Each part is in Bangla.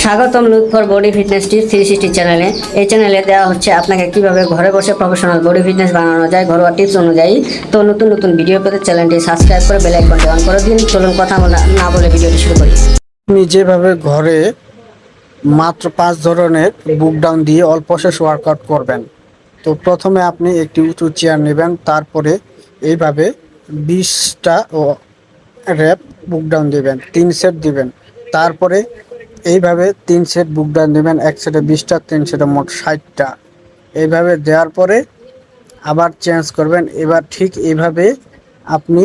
স্বাগতম look for body fitness tips 360 চ্যানেলে। এই চ্যানেলে দেওয়া হচ্ছে আপনাকে কিভাবে ঘরে বসে প্রফেশনাল বডি ফিটনেস বানানো যায় ঘরোয়া টিপস অনুযায়ী। তো নতুন নতুন ভিডিও পেতে চ্যানেলটি সাবস্ক্রাইব করে বেল আইকনটি অন করে দিন। চলুন কথা না বলে ভিডিওটি শুরু করি। আপনি যেভাবে ঘরে মাত্র 5 ধরনের বুক ডাউন দিয়ে অল্প শেষ ওয়ার্কআউট করবেন। তো প্রথমে আপনি একটি উঁচু চেয়ার নেবেন, তারপরে এইভাবে 20টা র্যাপ বুক ডাউন দিবেন, 3 সেট দিবেন। তারপরে এইভাবে 3 সেট বুক ডাউন দিবেন, এক সেটে 20টা, 3 সেটে মোট 60টা। এইভাবে দেওয়ার পরে আবার চেঞ্জ করবেন। এবার ঠিক এইভাবে আপনি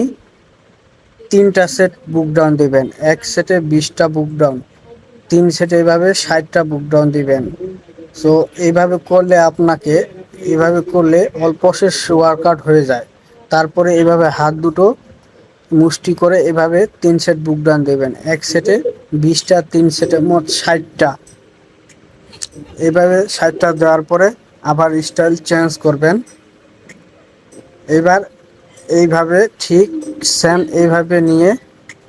3টা সেট বুক ডাউন দিবেন, এক সেটে 20টা বুক ডাউন, 3 সেটে এইভাবে 60টা বুক ডাউন দিবেন। সো এইভাবে করলে এইভাবে করলে অল্প শেষ ওয়ার্কআউট হয়ে যায়। তারপরে এইভাবে হাত দুটো মুষ্টি করে এভাবে 3 সেট বুক ডাউন দেবেন, এক সেটে 20টা, 3 সেটে মোট 60টা। এইভাবে 60টা দেওয়ার পরে আবার স্টাইল চেঞ্জ করবেন। এবার এইভাবে ঠিক সেম এইভাবে নিয়ে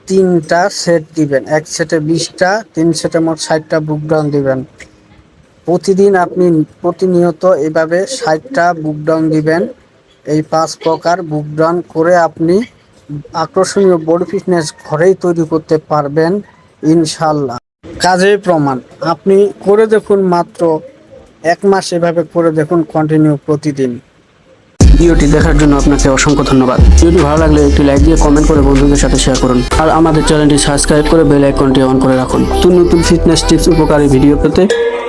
3টা সেট দিবেন, এক সেটে 20টা, 3 সেটে মোট 60টা বুক ডাউন দিবেন। প্রতিদিন আপনি প্রতিনিয়ত এভাবে 60টা বুক ডাউন দিবেন। এই 5 প্রকার বুক ডাউন করে আপনি আকর্ষণীয় বডি ফিটনেস ঘরেই তৈরি করতে পারবেন ইনশাল্লাহ। কাজেই প্রমাণ। আপনি করে দেখুন, মাত্র 1 মাস এভাবে করে দেখুন কন্টিনিউ প্রতিদিন। ভিডিওটি দেখার জন্য আপনাকে অসংখ্য ধন্যবাদ। ভিডিওটি ভালো লাগলে একটি লাইক দিয়ে কমেন্ট করে বন্ধুদের সাথে শেয়ার করুন। আর আমাদের চ্যানেলটি সাবস্ক্রাইব করে বেল আইকনটি অন করে রাখুন। নতুন নতুন ফিটনেস টিপস উপকারী ভিডিও পেতে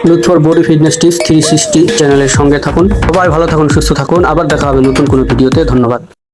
look for body fitness tips 360 চ্যানেলের সঙ্গে থাকুন। সবাই ভালো থাকুন, সুস্থ থাকুন। আবার দেখা হবে নতুন কোনো ভিডিওতে। ধন্যবাদ।